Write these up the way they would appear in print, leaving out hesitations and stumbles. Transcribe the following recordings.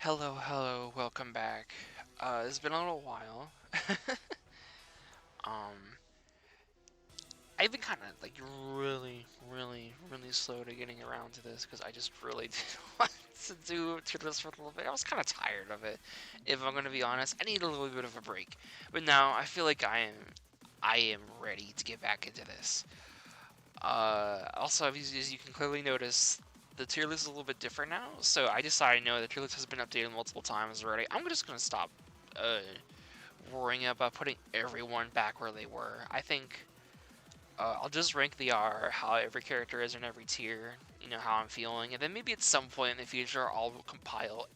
Hello, welcome back. It's been a little while. um, I've been kind of like really slow to getting around to this because I just really didn't want to do this for a little bit. I was kind of tired of it, if I'm gonna be honest. I need a little bit of a break, but now I feel like I am ready to get back into this. Also, as you can clearly notice, the tier list is a little bit different now. So I decided, no, the tier list has been updated multiple times already. I'm just gonna stop uh, worrying about putting everyone back where they were. I think I'll just rank the R, how every character is in every tier, how I'm feeling, and then maybe at some point in the future I'll compile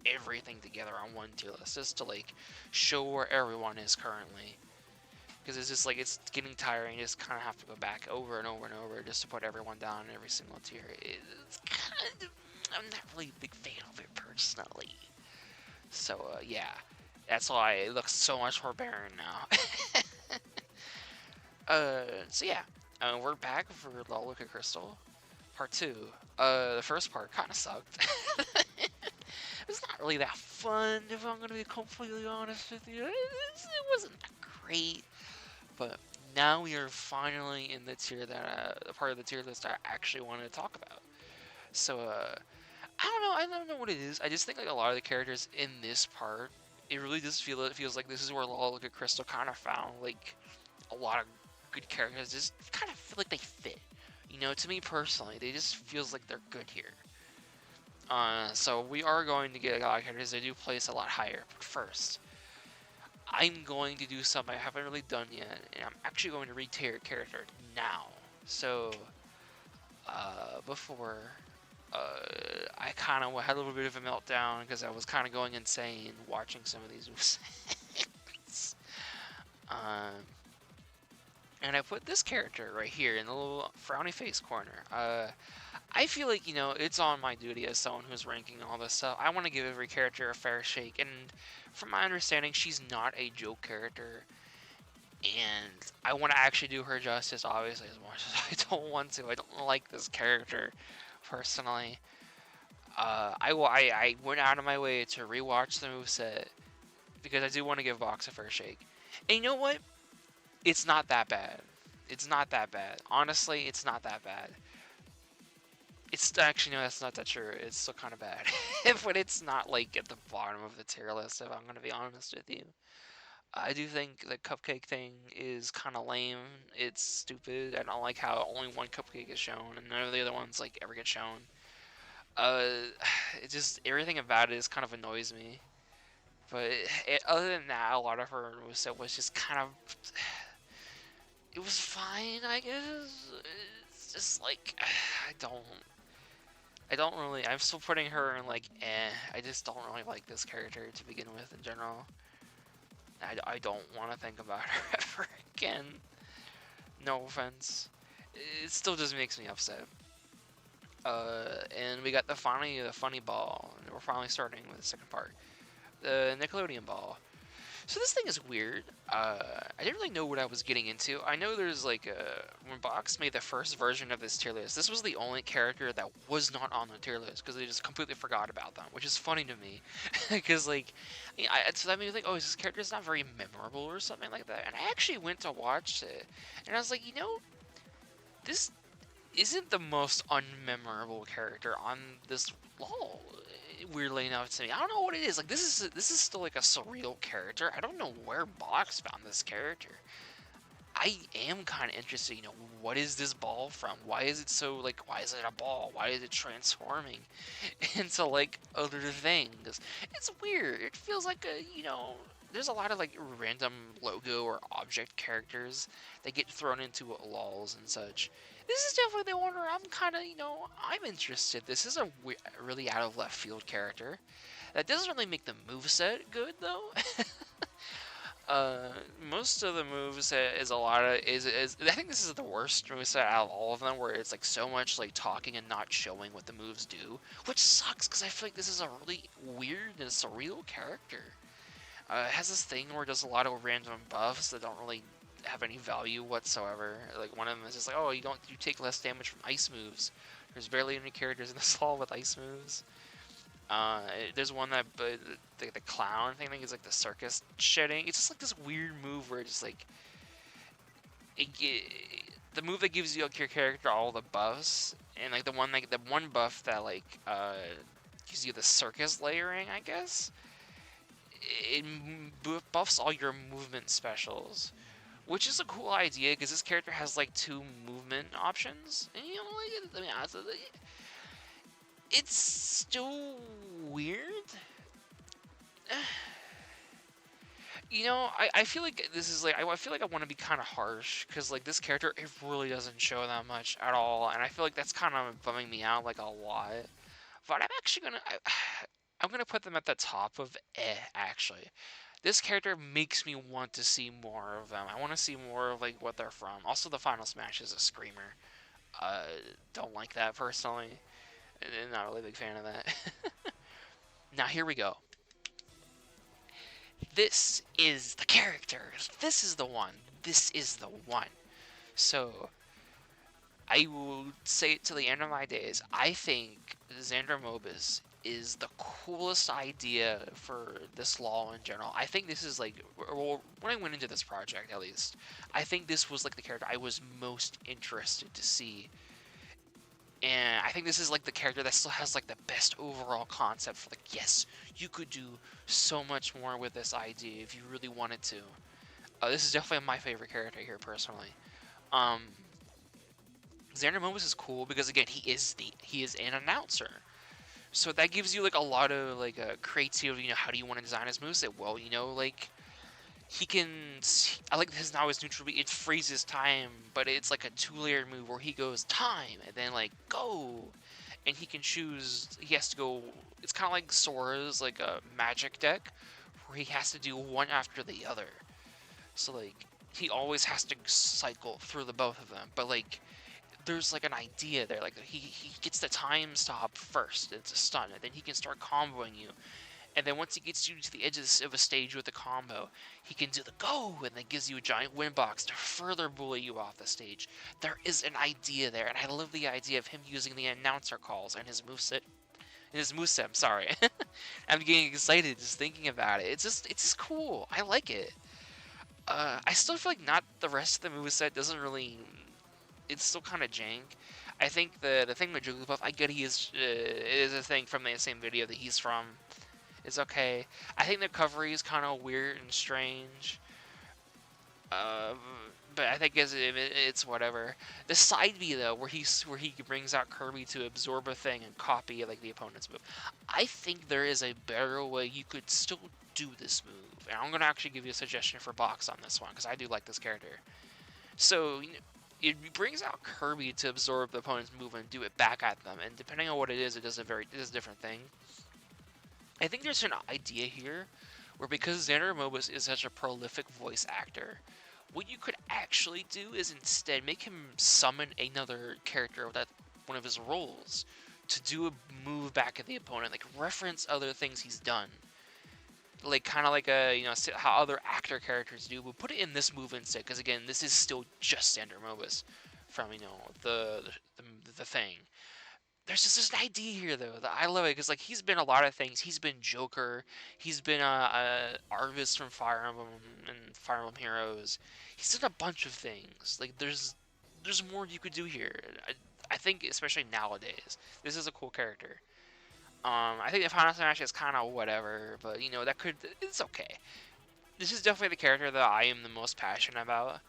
everything together on one tier list just to like show where everyone is currently. Because it's just like it's getting tiring. You just kind of have to go back over and over and over just to put everyone down in every single tier. It's kind of, I'm not really a big fan of it personally. So yeah, that's why it looks so much more barren now. So yeah, we're back for Lawl Crystal Part 2. The first part kind of sucked. It's not really that fun, if I'm gonna be completely honest with you. It wasn't that great, but now we are finally in the tier that the part of the tier list I actually wanted to talk about. So I don't know. I don't know what it is. I just think like a lot of the characters in this part, it really does feel. It feels like this is where Law Look at Crystal kind of found like a lot of good characters. Just kind of feel like they fit. To me personally, they just feels like they're good here. So we are going to get a lot of characters. They do place a lot higher. But first, I'm going to do something I haven't really done yet, and I'm actually going to re-tier a character now. So before I kind of had a little bit of a meltdown because I was kind of going insane watching some of these moves. um, and I put this character right here in the little frowny face corner. I feel like, it's on my duty as someone who's ranking all this stuff. I want to give every character a fair shake, and from my understanding, she's not a joke character, and I want to actually do her justice, obviously, as much as I don't want to. I don't like this character, personally. I went out of my way to rewatch the moveset because I do want to give Box a fair shake. And you know what? It's not that bad. It's not that bad. Honestly, it's not that bad. It's actually, no, that's not that true. It's still kind of bad. But it's not like at the bottom of the tier list, if I'm going to be honest with you. I do think the cupcake thing is kind of lame. It's stupid. I don't like how only one cupcake is shown and none of the other ones like ever get shown. Uh, it just everything about it is kind of annoys me. But other than that, a lot of her moveset was just kind of. It was fine, I guess. It's just like I don't. I don't really. I'm still putting her in like eh. I just don't really like this character to begin with in general. I don't want to think about her ever again. No offense. It still just makes me upset. And we got the funny ball, and we're finally starting with the second part, the Nickelodeon ball. So this thing is weird. I didn't really know what I was getting into. I know there's like when Box made the first version of this tier list, this was the only character that was not on the tier list because they just completely forgot about them, which is funny to me, because like, so that made me think, oh, this character is not very memorable or something like that. And I actually went to watch it, and I was like, this isn't the most unmemorable character on this Law. Weirdly enough to me, I don't know what it is. Like this is still like a surreal character. I don't know where Box found this character. I am kind of interested. What is this ball from? Why is it so like? Why is it a ball? Why is it transforming into like other things? It's weird. It feels like there's a lot of like random logo or object characters that get thrown into lulls and such. This is definitely the one where I'm kind of, I'm interested. This is a really out of left field character. That doesn't really make the moveset good though. Most of the moves is a lot of is I think this is the worst moveset out of all of them, where it's like so much like talking and not showing what the moves do, which sucks because I feel like this is a really weird and surreal character. It has this thing where it does a lot of random buffs that don't really have any value whatsoever. Like one of them is just like, oh, you take less damage from ice moves. There's barely any characters in this hall with ice moves. There's one that the clown thing, I think is like the circus shedding. It's just like this weird move where it just like the move that gives you like, your character all the buffs, and like the one buff that like gives you the circus layering, I guess. It buffs all your movement specials, which is a cool idea because this character has like 2 movement options, and you know, like, I mean, honestly, it's still weird. You know, I feel like this is like I feel like I want to be kind of harsh because like this character it really doesn't show that much at all, and I feel like that's kind of bumming me out like a lot. But I'm actually I'm gonna put them at the top of actually. This character makes me want to see more of them. I want to see more of like what they're from. Also, the final smash is a screamer. Uh, don't like that personally. Not really a big fan of that. Now here we go. This is the character. This is the one. This is the one. So, I will say it to the end of my days. I think Zander Mobus is the coolest idea for this Lawl in general. I think this is like, well, when I went into this project at least, I think this was like the character I was most interested to see. And I think this is like the character that still has like the best overall concept for like, yes, you could do so much more with this idea if you really wanted to. This is definitely my favorite character here personally. Um, Xander Momus is cool because again he is an announcer, so that gives you like a lot of like creativity. You know, how do you want to design his moveset? Well, you know, like he can. I like his now is neutral. It freezes time, but it's like a 2-layered move where he goes time and then like go, and he can choose. He has to go. It's kind of like Sora's like a magic deck, where he has to do one after the other. So like he always has to cycle through the both of them, but like there's like an idea there. Like he gets the time stop first. It's a stun, and then he can start comboing you. And then once he gets you to the edge of a stage with the combo, he can do the go, and then gives you a giant win box to further bully you off the stage. There is an idea there, and I love the idea of him using the announcer calls and his moveset. I'm sorry. I'm getting excited just thinking about it. It's just cool. I like it. I still feel like not the rest of the moveset doesn't really. It's still kind of jank. I think the thing with Jigglypuff, I get he is a thing from the same video that he's from. It's okay. I think the recovery is kind of weird and strange. Uh, but I think it's whatever. The side B though, where he brings out Kirby to absorb a thing and copy like the opponent's move. I think there is a better way you could still do this move, and I'm gonna actually give you a suggestion for box on this one because I do like this character. So it brings out Kirby to absorb the opponent's move and do it back at them, and depending on what it is, it does a different thing. I think there's an idea here where because Xander Mobus is such a prolific voice actor, what you could actually do is instead make him summon another character that one of his roles to do a move back at the opponent, like reference other things he's done. Like kind of like how other actor characters do, but put it in this move instead, because again, this is still just Xander Mobus from the thing. There's an idea here though that I love it because like he's been a lot of things. He's been Joker. He's been Arvis from Fire Emblem and Fire Emblem Heroes. He's done a bunch of things. Like there's more you could do here. I think especially nowadays, this is a cool character. I think the Final Smash is kind of whatever, but you know it's okay. This is definitely the character that I am the most passionate about.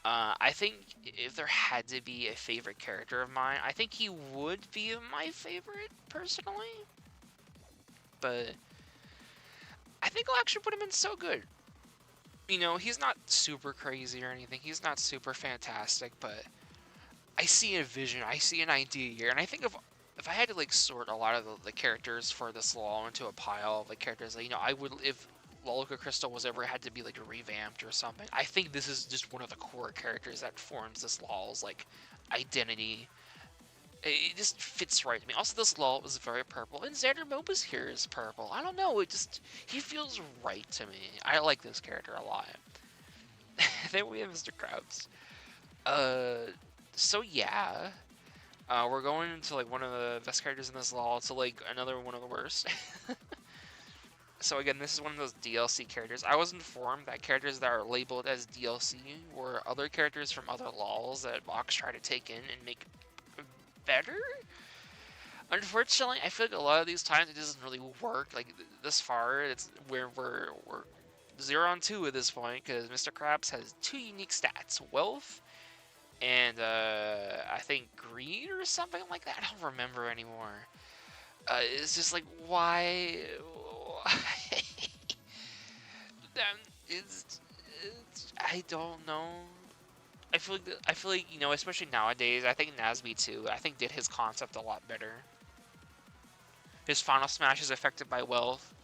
I think if there had to be a favorite character of mine, I think he would be my favorite personally. But I think I'll actually put him in so good. You know, he's not super crazy or anything. He's not super fantastic, but I see a vision. I see an idea here, and I think if I had to like sort a lot of the characters for this Law into a pile of like characters that I would if Lolica Crystal was ever had to be like revamped or something. I think this is just one of the core characters that forms this Law's like identity. It just fits right to me. Also, this Law is very purple, and Xander Mobus here is purple. I don't know, he feels right to me. I like this character a lot. Then we have Mr. Krabs. So yeah, We're going into like one of the best characters in this law to like another one of the worst. So again, this is one of those DLC characters. I was informed that characters that are labeled as DLC were other characters from other laws that Vox tried to take in and make better. Unfortunately, I feel like a lot of these times it doesn't really work. Like this far, it's we're 0-2 at this point because Mr. Krabs has two unique stats: wealth and I think greed or something like that. I don't remember anymore. It's just like why? Um, I don't know. I feel like especially nowadays. I think Nasby too. I think did his concept a lot better. His final smash is affected by wealth.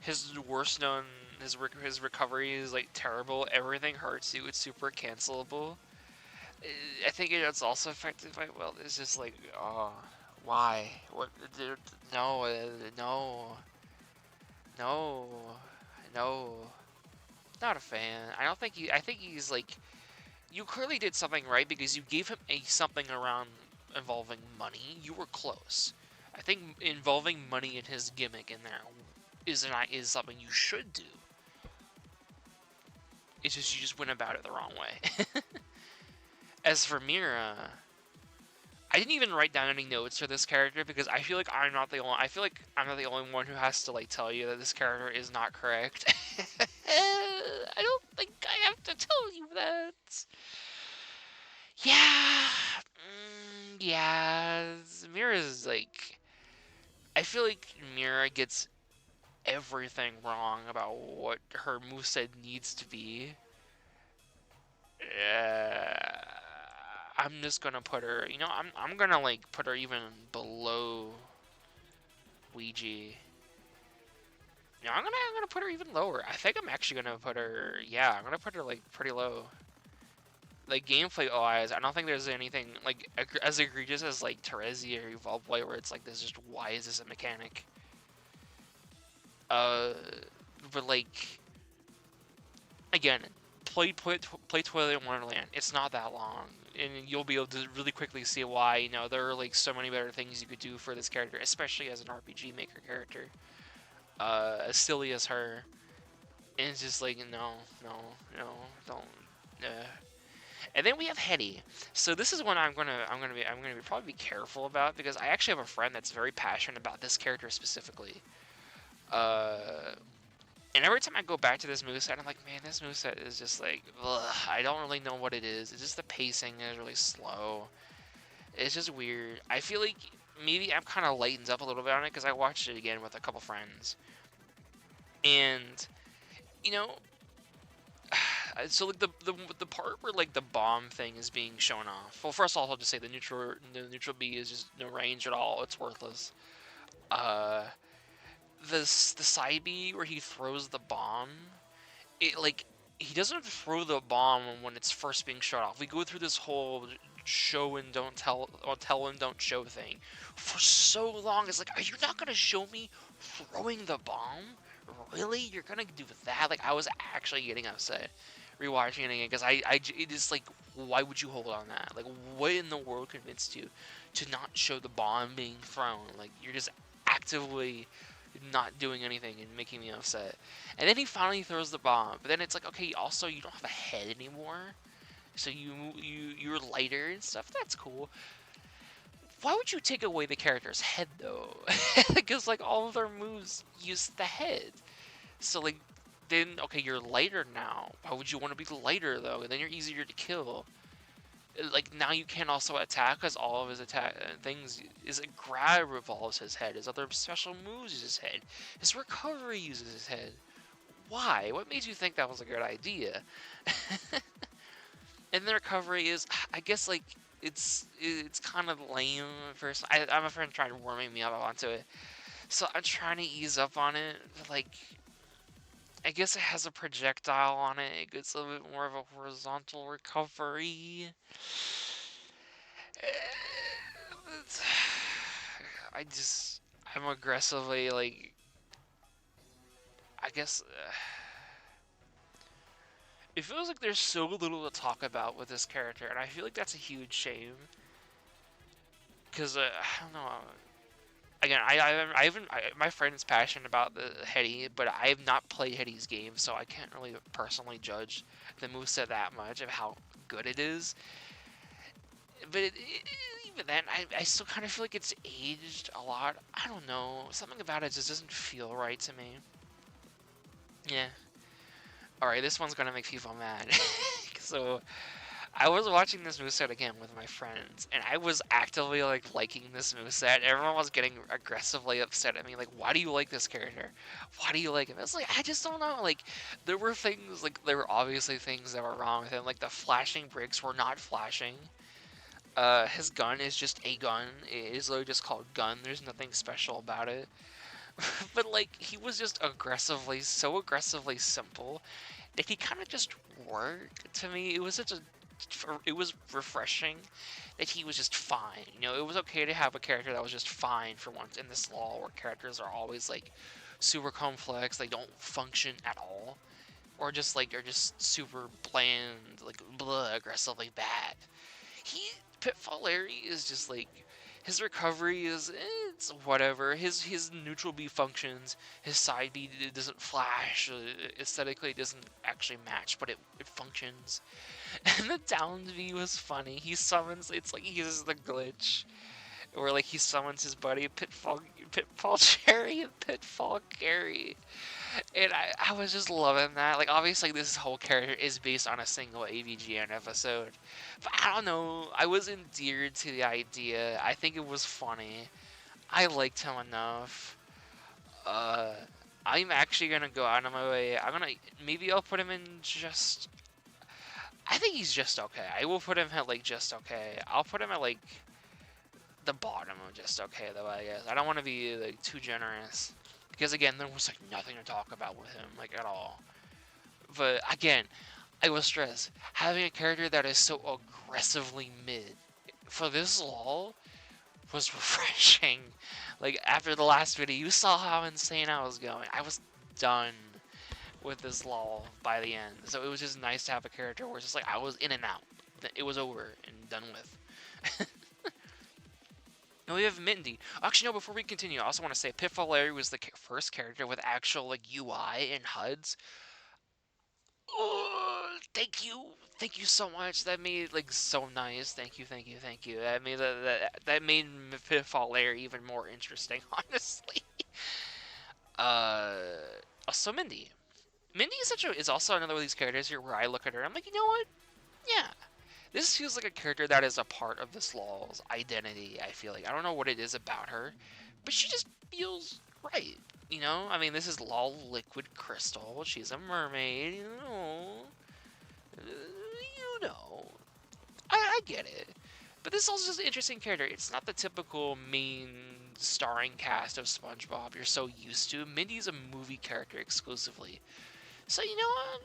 His worst known his recovery is like terrible. Everything hurts you. It's super cancelable. I think it's also affected by wealth. It's just like why? What? No, no, no, no. Not a fan. I don't think he. I think he's like. You clearly did something right because you gave him something around involving money. You were close. I think involving money in his gimmick in there is something you should do. It's just you just went about it the wrong way. As for Mera, I didn't even write down any notes for this character because I feel like I'm not the only. I feel like I'm not the only one who has to like tell you that this character is not correct. I don't think I have to tell you that. Yeah, yeah. Mira's like. I feel like Mera gets everything wrong about what her moveset needs to be. I'm just gonna put her. I'm gonna like put her even below Ouija. I'm gonna put her even lower. I think I'm actually gonna put her. Yeah, I'm gonna put her like pretty low. Like gameplay wise, I don't think there's anything like as egregious as like Terezi or Evolve Boy, where it's like this just why is this a mechanic? Uh, but like again, play Twilight Wonderland. It's not that long, and you'll be able to really quickly see why. There are like so many better things you could do for this character, especially as an RPG maker character. As silly as her, and it's just like no, no, no, don't. And then we have Hetty. So this is one I'm gonna probably be careful about because I actually have a friend that's very passionate about this character specifically. Uh, and every time I go back to this moveset, I'm like, man, this moveset is just like, ugh, I don't really know what it is. It's just the pacing is really slow. It's just weird. I feel like maybe I'm kind of lightened up a little bit on it because I watched it again with a couple friends. And, you know, so like the part where like the bomb thing is being shown off. Well, first of all, I'll just say the neutral B is just no range at all. It's worthless. Uh, the side B where he throws the bomb, it like he doesn't throw the bomb when it's first being shot off. We go through this whole show and don't tell, or tell and don't show thing for so long. It's like, are you not gonna show me throwing the bomb? Really? You're gonna do that? Like, I was actually getting upset rewatching it again because it is like, why would you hold on that? Like, what in the world convinced you to not show the bomb being thrown? Like, you're just actively not doing anything and making me upset. And then he finally throws the bomb, but then it's like, okay, also you don't have a head anymore, so you're lighter and stuff. That's cool. Why would you take away the character's head though? Because like all of their moves use the head. So like then okay, you're lighter now. Why would you want to be lighter though? And then you're easier to kill. Like now you can also attack because all of his attack things is a grab revolves his head. His other special moves use his head. His recovery uses his head. Why? What made you think that was a good idea? And the recovery is, I guess, like it's kind of lame. First, I'm a friend trying warming me up onto it, so I'm trying to ease up on it. But like, I guess it has a projectile on it. It gets a little bit more of a horizontal recovery. I'm aggressively like, I guess. It feels like there's so little to talk about with this character, and I feel like that's a huge shame. because I don't know. Again, I haven't. My friend is passionate about the Hetty, but I have not played Hetty's game, so I can't really personally judge the moveset that much of how good it is. But even then, I still kind of feel like it's aged a lot. I don't know. Something about it just doesn't feel right to me. Yeah. Alright, this one's gonna make people mad. So, I was watching this moveset again with my friends, and I was actively, like, liking this moveset. Everyone was getting aggressively upset at me, like, why do you like this character? Why do you like him? It's like, I just don't know. Like, there were things, like, there were obviously things that were wrong with him. Like, the flashing bricks were not flashing. His gun is just a gun. It is literally just called gun. There's nothing special about it. But, like, he was just so aggressively simple that he kind of just worked to me. It was refreshing that he was just fine. You know, it was okay to have a character that was just fine for once in this law where characters are always, like, super complex, they don't function at all. Or just, like, are just super bland, like, blah, aggressively bad. Pitfall Larry is just like, his recovery is, it's whatever. His neutral B functions, his side B doesn't flash, aesthetically it doesn't actually match, but it functions. And the down B was funny. He summons, it's like he uses the glitch, where like he summons his buddy Pitfall Cherry and Pitfall Carry. And I was just loving that. Like, obviously, this whole character is based on a single AVGN episode. But I don't know. I was endeared to the idea. I think it was funny. I liked him enough. I'm actually going to go out of my way. Maybe I'll put him in just... I think he's just okay. I will put him at, like, just okay. I'll put him at, like, the bottom of just okay, though, I guess. I don't want to be, like, too generous. Because, again, there was, like, nothing to talk about with him, like, at all. But, again, I will stress, having a character that is so aggressively mid for this LOL was refreshing. Like, after the last video, you saw how insane I was going. I was done with this LOL by the end. So it was just nice to have a character where it's just like, I was in and out. It was over and done with. Now we have Mindy. Actually, no, before we continue, I also want to say Pitfall Larry was the first character with actual, like, UI and HUDs. Oh, thank you. Thank you so much. That made, like, so nice. Thank you, thank you, thank you. That made Pitfall Larry even more interesting, honestly. So Mindy. Mindy is also another one of these characters here where I look at her and I'm like, you know what? Yeah. This feels like a character that is a part of this LOL's identity, I feel like. I don't know what it is about her, but she just feels right, you know? I mean, this is LOL Liquid Crystal. She's a mermaid, you know. I get it. But this is also just an interesting character. It's not the typical main starring cast of SpongeBob you're so used to. Mindy's a movie character exclusively. So, you know what?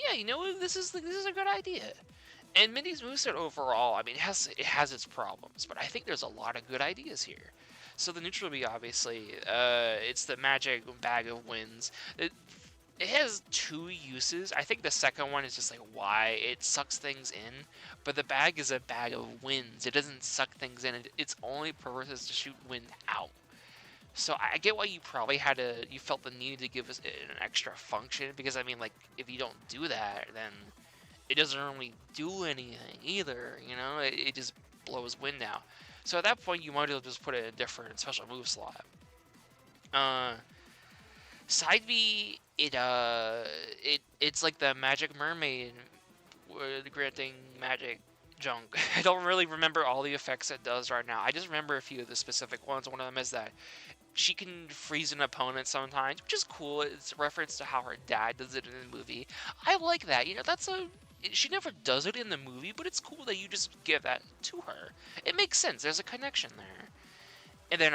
Yeah, you know, this is a good idea. And Mindy's moveset overall, I mean, it has its problems, but I think there's a lot of good ideas here. So the neutral B, obviously, it's the magic bag of wins. It has two uses. I think the second one is just like why it sucks things in, but the bag is a bag of wins. It doesn't suck things in. Its only purpose is to shoot wind out. So I get why you felt the need to give us an extra function, because I mean, like, if you don't do that, then it doesn't really do anything either, you know? It just blows wind out. So at that point, you might as well just put it in a different special move slot. Side B, it's like the Magic Mermaid granting magic junk. I don't really remember all the effects it does right now. I just remember a few of the specific ones. One of them is that she can freeze an opponent sometimes, which is cool. It's a reference to how her dad does it in the movie. I like that. You know, she never does it in the movie, but it's cool that you just give that to her. It makes sense. There's a connection there. And then,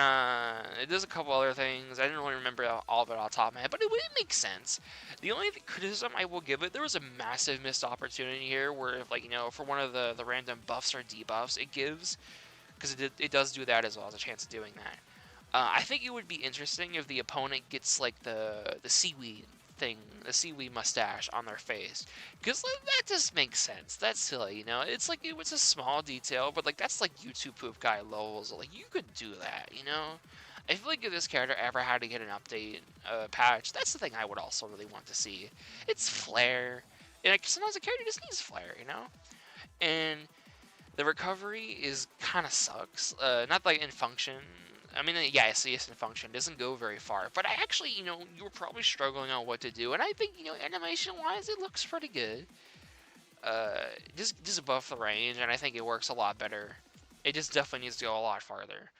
there's a couple other things. I didn't really remember all of it off the top of my head, but it makes sense. The only criticism I will give it, there was a massive missed opportunity here where, if, like, you know, for one of the random buffs or debuffs it gives, because it does do that as well as a chance of doing that. I think it would be interesting if the opponent gets, like, the seaweed thing, the seaweed mustache on their face, because like, that just makes sense. That's silly, you know. It's like it was a small detail, but like that's like YouTube poop guy levels. Like you could do that, you know. I feel like if this character ever had to get an update, patch, that's the thing I would also really want to see. It's flair, and like, sometimes a character just needs flair, you know. And the recovery is kind of sucks. Not like in function. I mean, yeah, CS in function doesn't go very far. But I actually, you know, you were probably struggling on what to do, and I think, you know, animation-wise, it looks pretty good. Just above the range, and I think it works a lot better. It just definitely needs to go a lot farther.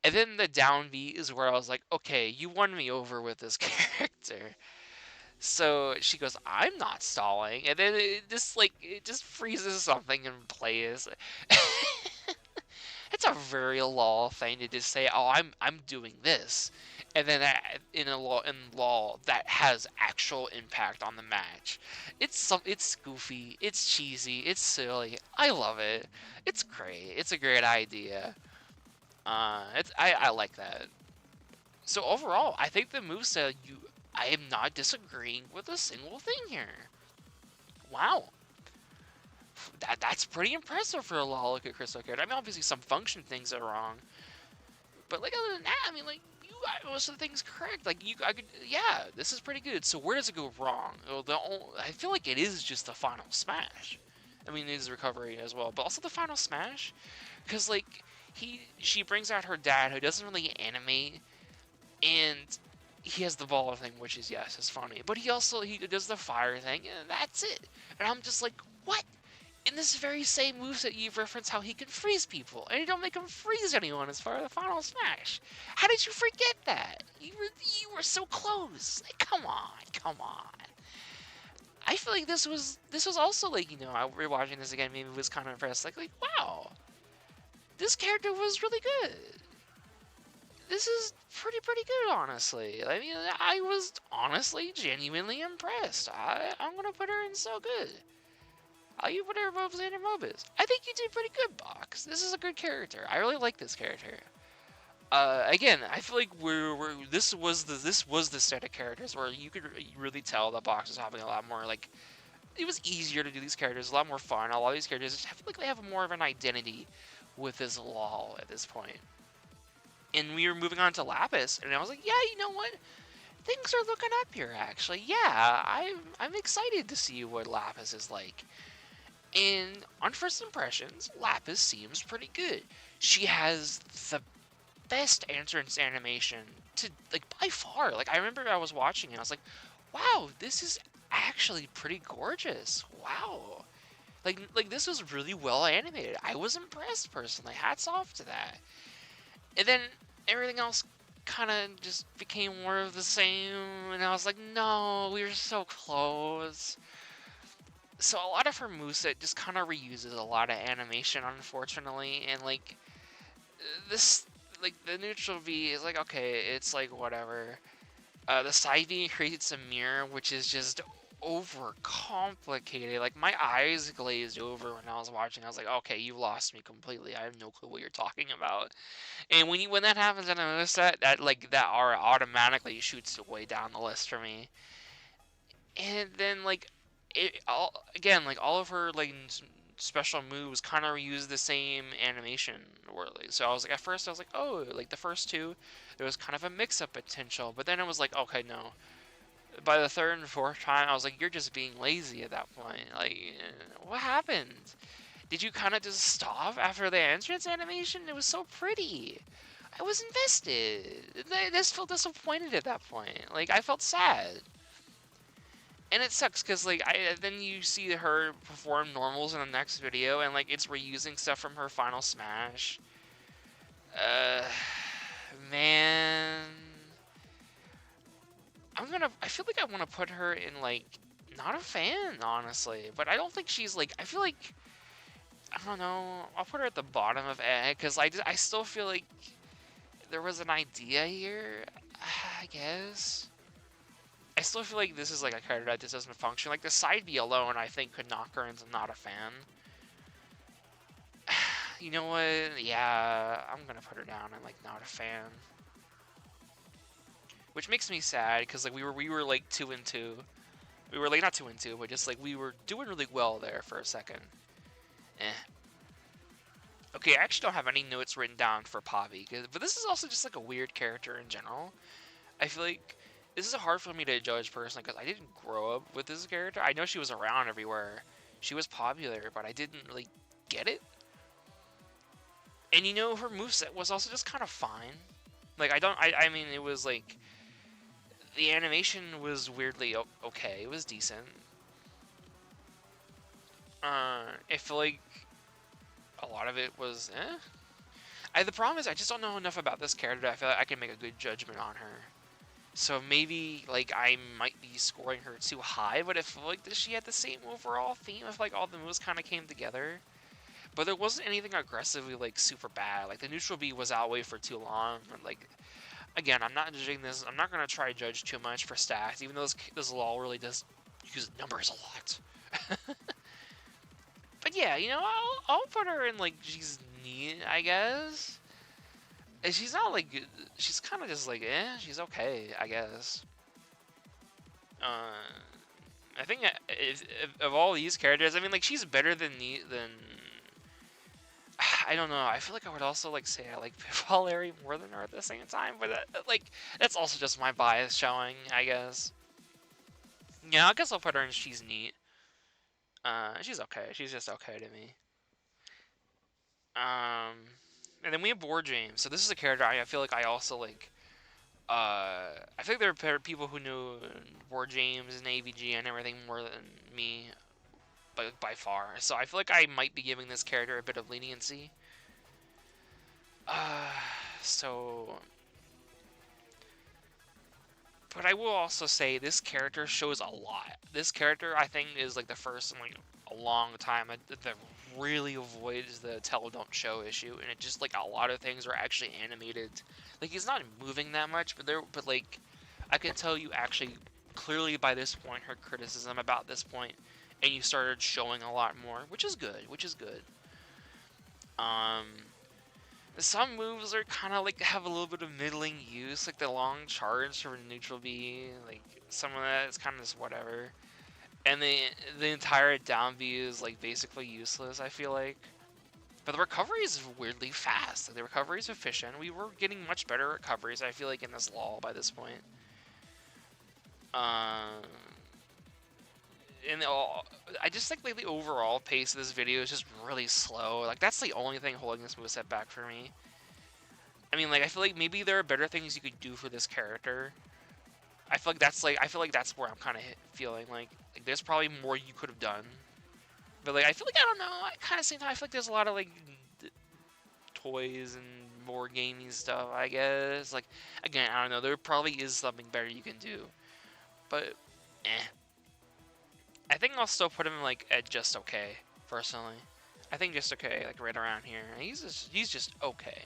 And then the down B is where I was like, okay, you won me over with this character. So she goes, I'm not stalling, and then it just freezes something in place. It's a very law thing to just say, oh, I'm doing this, and then that, in law that has actual impact on the match. It's goofy, it's cheesy, it's silly. I love it. It's great. It's a great idea. I like that. So overall, I think the moveset, I am not disagreeing with a single thing here. Wow. That's pretty impressive for a Lawl Crystal character. I mean, obviously some function things are wrong, but like other than that, I mean, like you got most of the things correct. Like yeah, this is pretty good. So where does it go wrong? Well, I feel like it is just the final smash. I mean, it is recovery as well, but also the final smash, because like she brings out her dad who doesn't really animate, and he has the ball thing, which is, yes, it's funny, but he does the fire thing, and that's it. And I'm just like, what? In this very same moveset, you've referenced how he can freeze people, and you don't make him freeze anyone as far as the final smash. How did you forget that? You were so close. Like, come on, come on. I feel like this was also like, you know, I rewatching this again, maybe was kind of impressed. Like wow, this character was really good. This is pretty good, honestly. I mean, I was honestly genuinely impressed. I'm gonna put her in so good. You put her above Zander Mobus. I think you did pretty good, Box. This is a good character. I really like this character. Again, I feel like this was the set of characters where you could really tell that Box was having a lot more, like, it was easier to do these characters, a lot more fun. A lot of these characters, I feel like they have more of an identity with this Lawl at this point. And we were moving on to Lapis, and I was like, yeah, you know what? Things are looking up here, actually. Yeah, I'm excited to see what Lapis is like. And on first impressions, Lapis seems pretty good. She has the best entrance animation to, like, by far. Like, I remember I was watching it, I was like, wow, this is actually pretty gorgeous. Wow. Like this was really well animated. I was impressed, personally. Hats off to that. And then everything else kind of just became more of the same, and I was like, no, we were so close. So a lot of her moveset just kind of reuses a lot of animation, unfortunately, and like this, like the neutral V is like, okay, it's like whatever. The side V creates a mirror, which is just overcomplicated. Like my eyes glazed over when I was watching. I was like, okay, you lost me completely. I have no clue what you're talking about. And when that happens in a moveset, that aura automatically shoots way down the list for me. And then like all of her like special moves kind of use the same animation. So I was like, at first I was like, oh, like the first two, there was kind of a mix-up potential, but then it was like, okay, no. By the third and fourth time, I was like, you're just being lazy at that point. Like, what happened? Did you kind of just stop after the entrance animation? It was so pretty. I was invested. I just felt disappointed at that point. Like, I felt sad. And it sucks, because, like, then you see her perform normals in the next video, and, like, it's reusing stuff from her final smash. Man. I feel like I want to put her in, like, not a fan, honestly. But I don't think she's, like, I feel like, I don't know, I'll put her at the bottom of A, because I still feel like there was an idea here, I guess. I still feel like this is like a character that just doesn't function. Like the side B alone, I think, could knock her into not a fan. You know what? Yeah, I'm gonna put her down. I'm like not a fan. which makes me sad because like we were like 2-2. We were like not 2-2, but just like we were doing really well there for a second. Eh. Okay, I actually don't have any notes written down for Pavi, but this is also just like a weird character in general. I feel like this is hard for me to judge personally because I didn't grow up with this character. I know she was around everywhere. She was popular, but I didn't really get it. And you know, her moveset was also just kind of fine. Like, I mean, it was like, the animation was weirdly okay. It was decent. I feel like a lot of it was, the problem is I just don't know enough about this character. I feel like I can make a good judgment on her. So maybe, like, I might be scoring her too high, but I feel like she had the same overall theme of, like, all the moves kind of came together. But there wasn't anything aggressively, like, super bad. Like, the neutral B was out way for too long. But, like, again, I'm not judging this. I'm not going to try to judge too much for stats, even though this Lawl really does use numbers a lot. But yeah, you know, I'll put her in, like, she's neat, I guess. And she's not, like, she's kind of just, like, she's okay, I guess. I think if of all these characters, I mean, like, she's better than I don't know. I feel like I would also like say I like Pitfall Larry more than her at the same time, but like that's also just my bias showing, I guess. Yeah, I guess I'll put her in. She's neat. She's okay. She's just okay to me. And then we have Board James. So this is a character I feel like I also like. I think there are people who know Board James and AVG and everything more than me, but by far. So I feel like I might be giving this character a bit of leniency. So... But I will also say this character shows a lot. This character, I think, is like the first in like a long time that really avoids the tell don't show issue, and it just like a lot of things are actually animated. Like he's not moving that much, but like I can tell you actually clearly by this point her criticism about this point, and you started showing a lot more, which is good. Some moves are kind of like have a little bit of middling use, like the long charge for neutral B, like some of that is kind of just whatever. And the entire down B is like basically useless, I feel like. But the recovery is weirdly fast. Like, the recovery is efficient. We were getting much better recoveries, I feel like, in this Lawl by this point. And I just think like the overall pace of this video is just really slow. Like that's the only thing holding this moveset back for me. I mean, like I feel like maybe there are better things you could do for this character. I feel like that's where I'm kind of feeling like there's probably more you could have done. But like I feel like I don't know. I kind of same time I feel like there's a lot of like toys and more gaming stuff. I guess like again I don't know. There probably is something better you can do. But I think I'll still put him like at just okay, personally. I think just okay, like right around here. He's just okay.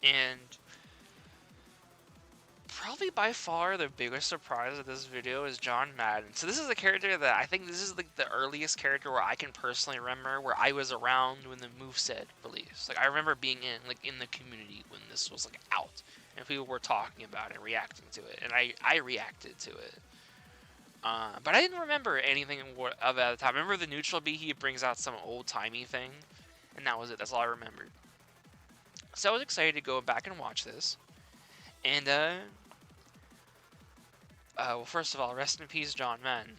And probably by far the biggest surprise of this video is John Madden. So this is a character that I think this is like the earliest character where I can personally remember where I was around when the Moveset released. Like I remember being in the community when this was like out and people were talking about it, reacting to it, and I reacted to it. But I didn't remember anything of it at the time. I remember the neutral B, he brings out some old-timey thing, and that was it. That's all I remembered. So I was excited to go back and watch this. And, well, first of all, rest in peace, John Madden.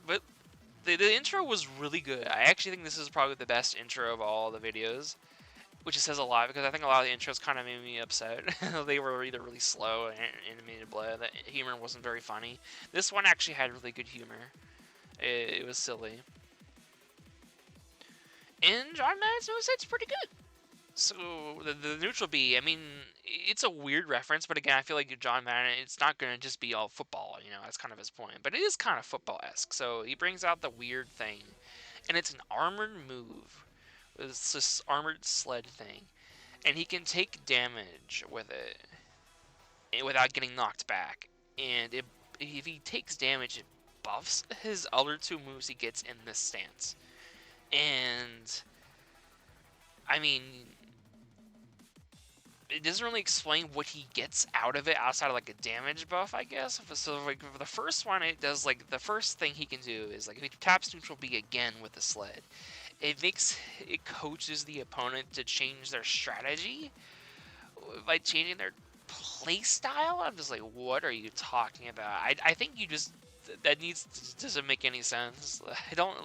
But the intro was really good. I actually think this is probably the best intro of all the videos. Which says a lot, because I think a lot of the intros kind of made me upset. They were either really slow and animated blood. The humor wasn't very funny. This one actually had really good humor. It was silly. And John Madden's moveset's pretty good. So, the neutral B, I mean, it's a weird reference, but again, I feel like John Madden, it's not going to just be all football, you know, that's kind of his point. But it is kind of football-esque, so he brings out the weird thing. And it's an armored move. It's this armored sled thing, and he can take damage with it without getting knocked back. And if he takes damage, it buffs his other two moves he gets in this stance. And I mean, it doesn't really explain what he gets out of it outside of like a damage buff, I guess. So like for the first one, it does like the first thing he can do is like if he taps neutral B again with the sled, it coaches the opponent to change their strategy by changing their play style. I'm just like, what are you talking about? I think you just that doesn't make any sense. I don't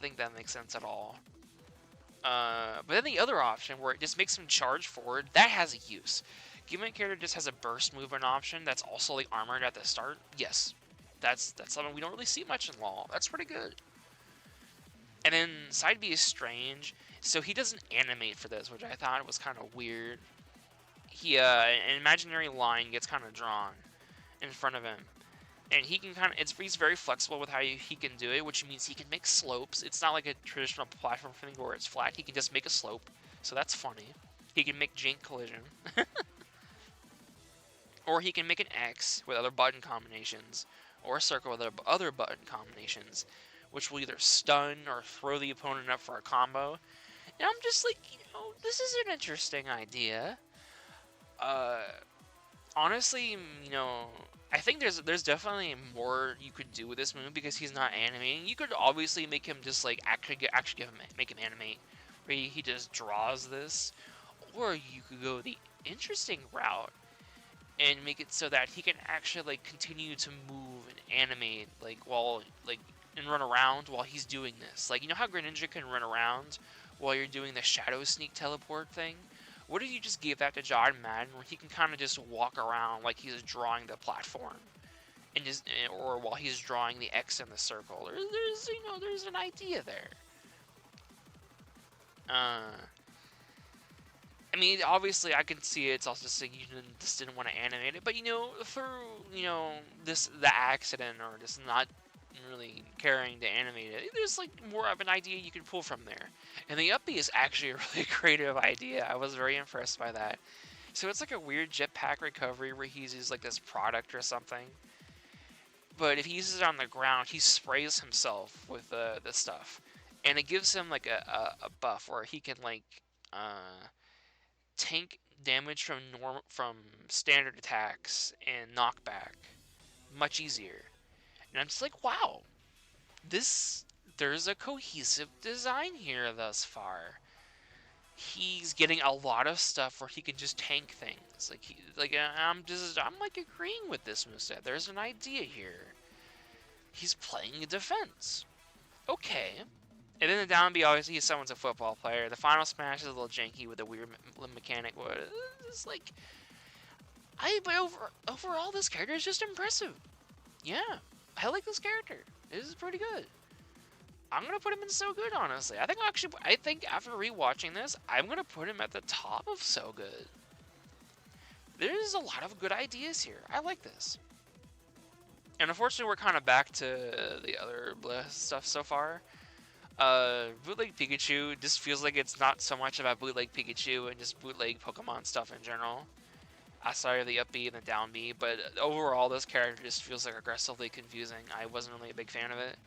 think that makes sense at all. But then the other option where it just makes him charge forward, that has a use. Given a character just has a burst movement option that's also like armored at the start, yes, that's something we don't really see much in Law. That's pretty good. And then side B is strange, so he doesn't animate for this, which I thought was kind of weird. He an imaginary line gets kind of drawn in front of him, and he can he's very flexible with how he can do it, which means he can make slopes. It's not like a traditional platform thing where it's flat. He can just make a slope, so that's funny. He can make jank collision. Or he can make an X with other button combinations, or a circle with other button combinations, which will either stun or throw the opponent up for a combo. And I'm just like, this is an interesting idea. Honestly, I think there's definitely more you could do with this move because he's not animating. You could obviously make him just like make him animate, where he just draws this, or you could go the interesting route and make it so that he can actually like continue to move and animate and run around while he's doing this. Like, how Greninja can run around while you're doing the Shadow Sneak teleport thing? What if you just gave that to John Madden, where he can kind of just walk around like he's drawing the platform, or while he's drawing the X in the circle? There's an idea there. I mean, obviously, I can see it's also saying you just didn't want to animate it, but through the accident or just not really caring to animate it, there's like more of an idea you can pull from there. And the up B is actually a really creative idea. I was very impressed by that. So it's like a weird jetpack recovery where he uses like this product or something. But if he uses it on the ground, he sprays himself with the stuff, and it gives him like a buff where he can like tank damage from standard attacks and knockback much easier. And I'm just like, wow, there's a cohesive design here thus far. He's getting a lot of stuff where he can just tank things. I'm like agreeing with this moveset. There's an idea here. He's playing defense. Okay. And then the down B, obviously, someone's a football player. The final smash is a little janky with a weird mechanic. It's like, but overall, this character is just impressive. Yeah, I like this character. This is pretty good. I'm gonna put him in So Good, honestly. I think after rewatching this, I'm gonna put him at the top of So Good. There's a lot of good ideas here. I like this. And unfortunately, we're kind of back to the other stuff so far. Bootleg Pikachu just feels like it's not so much about Bootleg Pikachu and just bootleg Pokemon stuff in general. Outside of the up B and the down B, but overall, this character just feels like aggressively confusing. I wasn't really a big fan of it.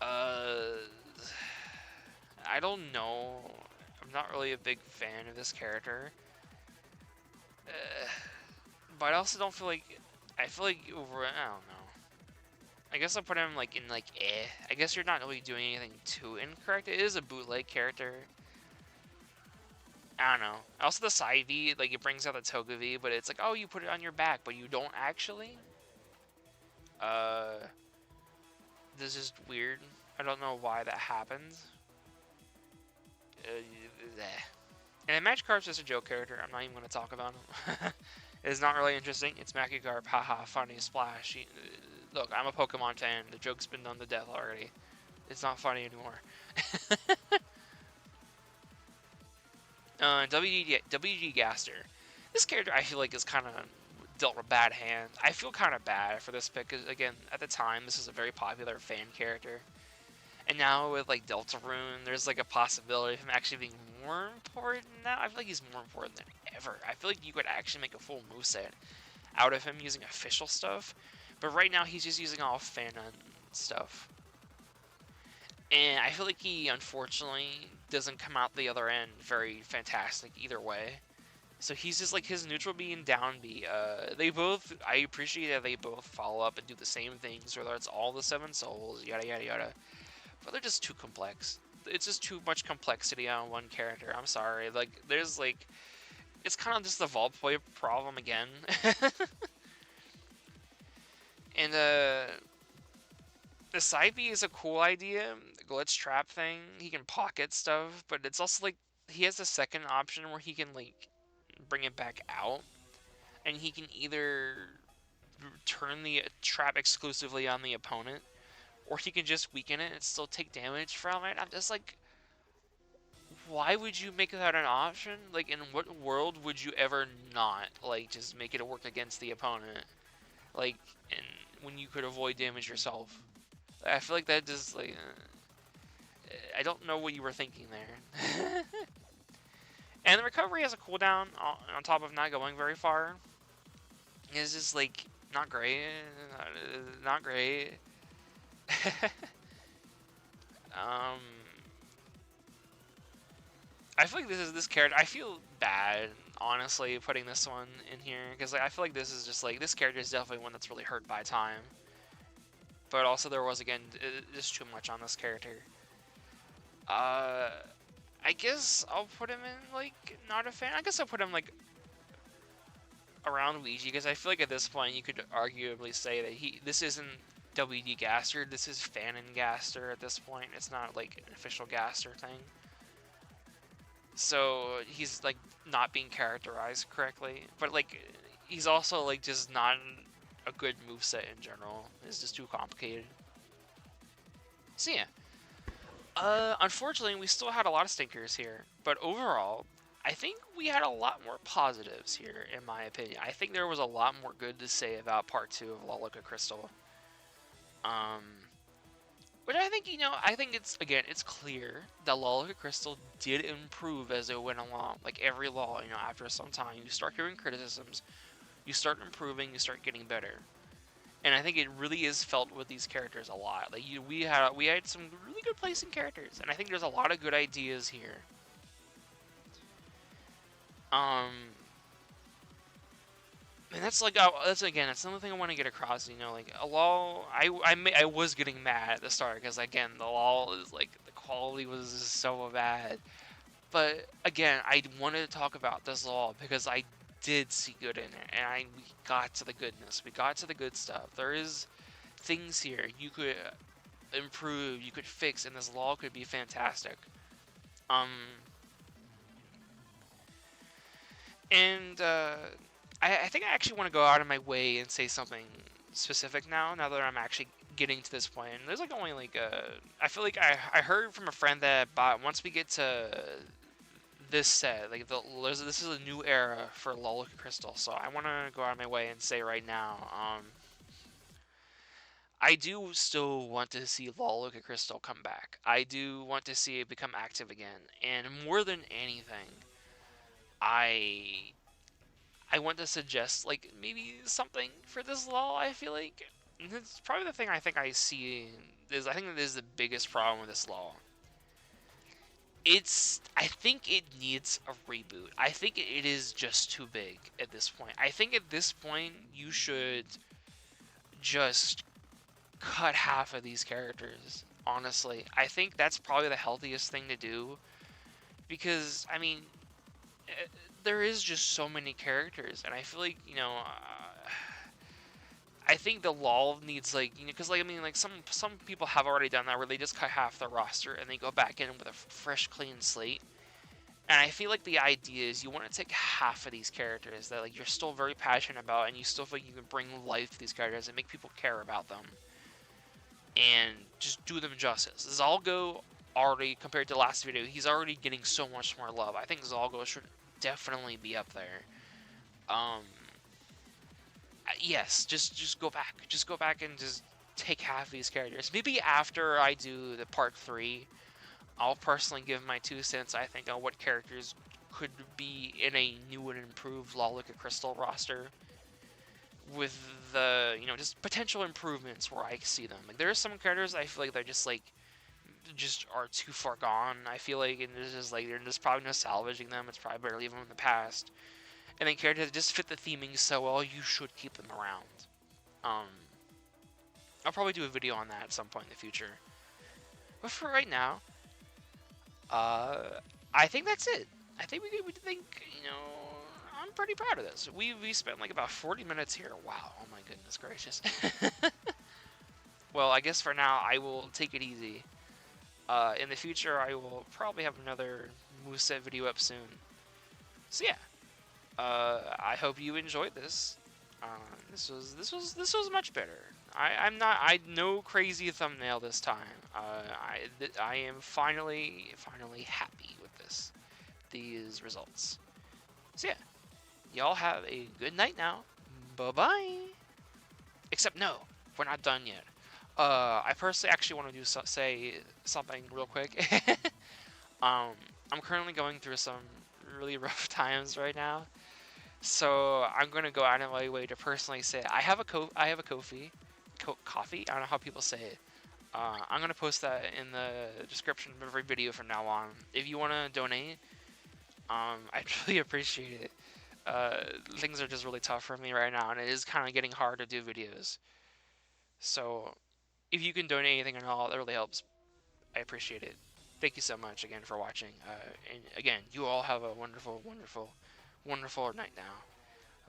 I don't know. I'm not really a big fan of this character. But I also don't feel like... I feel like I don't know. I guess I'll put him like in like eh. I guess you're not really doing anything too incorrect. It is a bootleg character. I don't know. Also the side V, like it brings out the Toga V, but it's like, oh, you put it on your back, but you don't actually. This is just weird. I don't know why that happened. And Magikarp's just a joke character. I'm not even going to talk about him. It's not really interesting. It's Magikarp. Haha, funny splash. Look, I'm a Pokemon fan. The joke's been done to death already. It's not funny anymore. WG Gaster. This character I feel like is kind of dealt a bad hand. I feel kind of bad for this pick because, again, at the time, this is a very popular fan character. And now with, like, Deltarune, there's, like, a possibility of him actually being more important now. I feel like he's more important than ever. I feel like you could actually make a full moveset out of him using official stuff. But right now, he's just using all fan stuff. And I feel like he, unfortunately, doesn't come out the other end very fantastic either way. So he's just like his neutral B and down B. They both, I appreciate that they both follow up and do the same things, whether it's all the 7 souls, yada yada yada. But they're just too complex. It's just too much complexity on one character. I'm sorry. Like, there's like, it's kind of just the vault play problem again. And the side B is a cool idea, the glitch trap thing. He can pocket stuff, but it's also like he has a second option where he can like bring it back out, and he can either turn the trap exclusively on the opponent, or he can just weaken it and still take damage from it. I'm just like, why would you make that an option? Like, in what world would you ever not like just make it work against the opponent? Like, and when you could avoid damage yourself. I feel like that just like I don't know what you were thinking there. And the recovery has a cooldown on top of not going very far. It's just like not great, not great. I feel like this character. I feel bad, honestly, putting this one in here because like, I feel like this is just like this character is definitely one that's really hurt by time. But also there was again just too much on this character. I guess I'll put him in like not a fan. I guess I'll put him like around Ouija because I feel like at this point you could arguably say that this isn't WD Gaster. This is Fanon Gaster at this point. It's not like an official Gaster thing. So he's like not being characterized correctly, but like he's also like just not a good moveset in general. It's just too complicated. So yeah. Unfortunately, we still had a lot of stinkers here, but overall, I think we had a lot more positives here, in my opinion. I think there was a lot more good to say about Part 2 of Lawl Crystal. But I think, I think it's clear that Lawl Crystal did improve as it went along. Like every law, after some time, you start hearing criticisms, you start improving, you start getting better. And I think it really is felt with these characters a lot. Like we had some really good placing characters, and I think there's a lot of good ideas here. And that's like that's another thing I want to get across. Like a Law, I was getting mad at the start because again the Law is like the quality was so bad. But again, I wanted to talk about this Law because I did see good in it, and we got to the goodness. We got to the good stuff. There is things here you could improve, you could fix, and this Law could be fantastic. And I think I actually want to go out of my way and say something specific now that I'm actually getting to this point. And there's like only like I feel like I heard from a friend that once we get to this set, like this is a new era for Lawl Crystal, so I want to go out of my way and say right now, I do still want to see Lawl Crystal come back. I do want to see it become active again, and more than anything, I want to suggest like maybe something for this Law. I feel like it's probably the thing I think I see is I think that is the biggest problem with this Law. I think it needs a reboot. I think it is just too big at this point. I think at this point you should just cut half of these characters, honestly. I think that's probably the healthiest thing to do because, I mean, there is just so many characters, and I feel like, I think the Law needs like, because like I mean like some people have already done that where they just cut half the roster and they go back in with a fresh clean slate. And I feel like the idea is you want to take half of these characters that like you're still very passionate about and you still feel like you can bring life to these characters and make people care about them. And just do them justice. Zalgo already, compared to the last video, he's already getting so much more love. I think Zalgo should definitely be up there. Yes, just go back. Just go back and just take half of these characters. Maybe after I do the part 3, I'll personally give my 2 cents, I think, on what characters could be in a new and improved Lawl Crystal roster. With the, just potential improvements where I see them. Like, there are some characters I feel like they're just, like, just are too far gone. I feel like, and there's just like there's probably no salvaging them. It's probably better leaving them in the past. And then characters that just fit the theming so well, you should keep them around. Um, I'll probably do a video on that at some point in the future. But for right now, I think that's it. I think we think, I'm pretty proud of this. We spent like about 40 minutes here. Wow. Oh my goodness gracious. Well, I guess for now I will take it easy. In the future, I will probably have another Moveset video up soon. So yeah, I hope you enjoyed this. This was much better. I no crazy thumbnail this time. I am finally happy with these results. So yeah, y'all have a good night now. Bye bye. Except no, we're not done yet. I personally actually want to say something real quick. I'm currently going through some really rough times right now, so I'm gonna go out of my way to personally say I have a Ko-fi, coffee. I don't know how people say it. I'm gonna post that in the description of every video from now on. If you wanna donate, I'd really appreciate it. Things are just really tough for me right now, and it is kind of getting hard to do videos. So if you can donate anything at all, that really helps. I appreciate it. Thank you so much again for watching. And again, you all have a wonderful, wonderful, wonderful night now.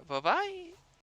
Bye-bye.